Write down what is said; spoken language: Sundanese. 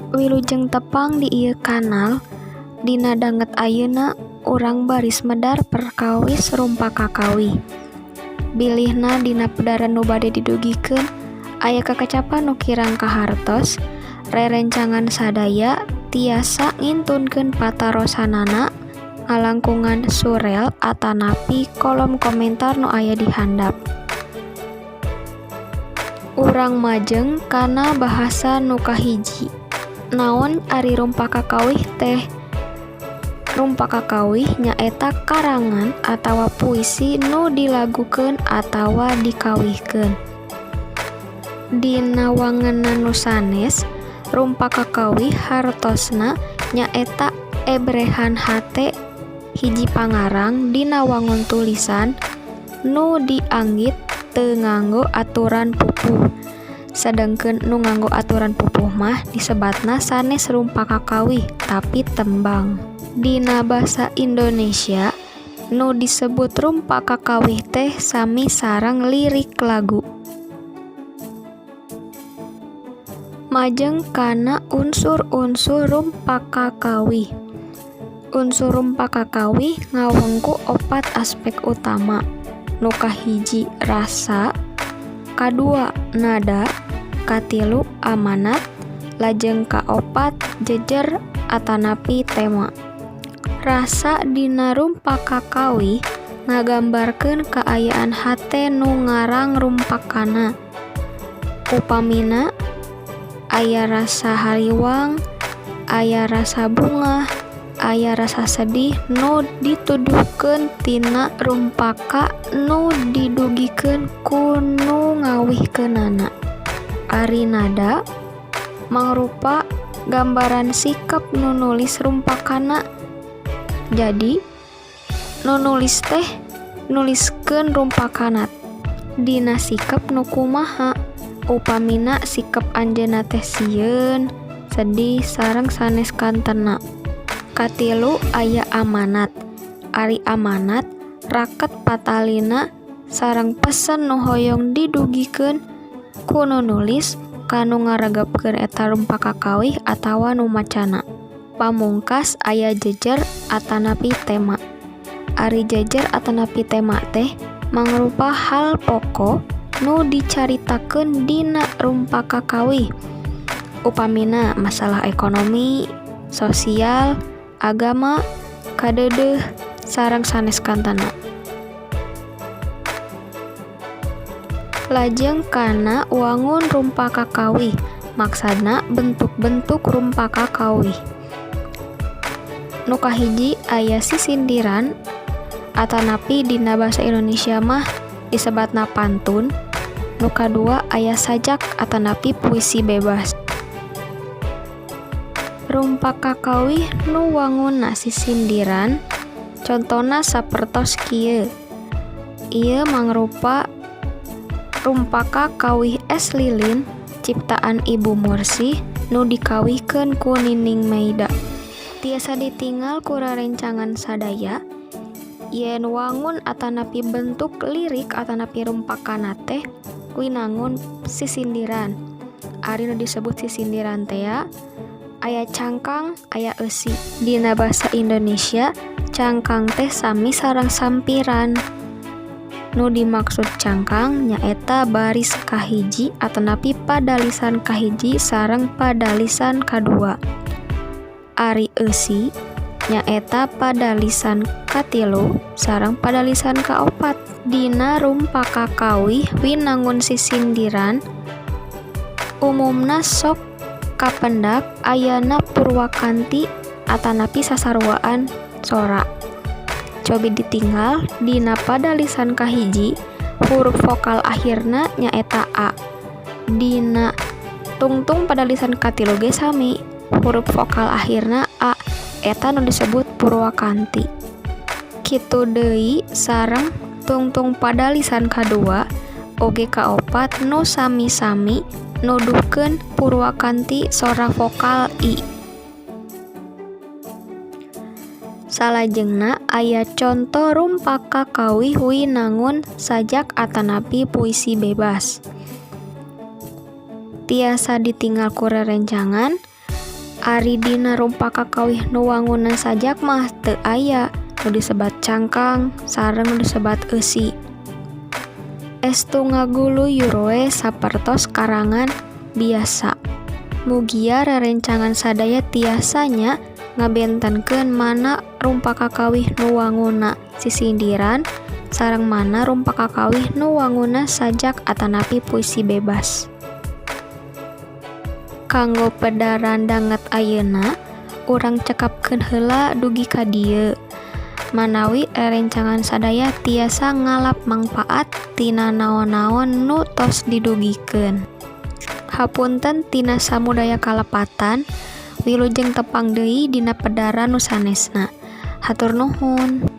Wilujeng tepang di ieu kanal dina danget ayeuna urang baris medar perkawis rumpa kakawih. Bilihna dina pedaran nu bade didugikeun aya kakacapan nu kirang kahartos, rerencangan sadaya tiasa ngintunkeun patarosanana ngalangkungan surel atanapi kolom komentar nu aya di handap. Urang majeng kana bahasa nu kahiji. Naon ari rumpa kakawih teh? Rumpa kakawih nyaeta karangan atawa puisi nu dilagukeun atawa dikawihkeun. Dina wangeunna nu sanes, rumpa kakawih hartosna nyaeta ebrehan hate hiji pangarang dina wangun tulisan nu dianggit teu nganggo aturan pupuh. Sedengkeun nu nganggo aturan pupuh mah disebatna sanes rumpa kakawih tapi tembang. Dina basa Indonesia nu disebut rumpa kakawih teh sami sareng lirik lagu. Majeng kana unsur-unsur rumpa kakawih. Unsur rumpa kakawih ngawengku 4 aspek utama. Nu kahiji rasa, kadua nada, katilu amanat, lajeng kaopat jejer atanapi tema. Rasa dina rumpa kakawih ngagambarkeun kaayaan hate nu ngarang rumpakana. Upamina aya rasa hariwang, aya rasa bunga, aya rasa sedih nu dituduhkeun tina rumpaka nu didugikeun ku nu ngawihkeunana. Ari nada mangrupa gambaran sikap nu nulis rumpakana. Jadi nu nulis teh nuliskeun rumpakana dina sikap nu kumaha. Upamina sikap anjeunna teh sieun, sedih sareng sanes kantena. Katilu aya amanat. Ari amanat raket patalina sareng pesen nu hoyong didugikeun ku nu nulis kanu ngaregepkeun eta rumpa kakawih atawa nu macana. Pamungkas aya jejer atanapi tema. Ari jejer atanapi tema teh mangrupa hal pokok nu dicaritakeun dina rumpa kakawih. Upamina masalah ekonomi, sosial, agama, kadeudeuh, sareng sanes kantana. Lajeng kana wangun rumpa kakawih, maksudna bentuk-bentuk rumpa kakawih. Nu kahiji aya sisindiran atanapi dina basa Indonesia mah disebatna pantun. Nu kadua aya sajak atanapi puisi bebas. Rumpa kakawih nu wangunna sisindiran contona sapertos kieu. Ieu mangrupa rumpa kakawih es lilin ciptaan Ibu Mursih nu dikawihkeun ku Nining Meida. Tiasa ditinggal ku rerencangan sadaya yen wangun atanapi bentuk lirik atanapi rumpakana teh winangun sisindiran. Ari nu disebut sisindiran teh aya cangkang, aya eusi. Dina basa Indonesia cangkang teh sami sareng sampiran. Nu dimaksud cangkang nyaeta baris kahiji atanapi padalisan kahiji sareng padalisan kadua. Ari eusi nyaeta padalisan katilu sareng padalisan kaopat. Dina rumpa kakawih winangun sisindiran umumna sok kapendak ayana purwakanti atanapi sasarwaan sora. Cobi ditinggal dina padalisan kahiji huruf vokal akhirna nyaeta A. Dina tungtung padalisan katilu ge sami huruf vokal akhirna A, eta nu disebut purwakanti. Kitu deui sareng tungtung padalisan kadua oge kaopat nu sami-sami nuduhkeun purwakanti sora vokal I. Salajengna aya conto rumpa kakawih winangun sajak atanapi puisi bebas. Tiasa ditinggal ku rerencangan Ari dina rumpa kakawih nu wangunan sajak mah teu aya nu disebat cangkang sareng nu disebat eusi. Estu ngagulu yuroe sapertos karangan biasa. Mugia rerencangan sadaya tiasanya ngabentenkeun mana rumpa kakawih nu wanguna sisindiran sareng mana rumpa kakawih nu wanguna sajak atanapi puisi bebas. Kanggo pedaran danget ayeuna, urang cekapkeun heula dugi ka dieu. Manawi rerencangan sadaya tiasa ngalap mangpaat tina naon-naon nu tos didugikeun. Hapunten tina samudaya kalepatan, wilujeng tepang deui dina pedaran nu sanesna. Hatur nuhun.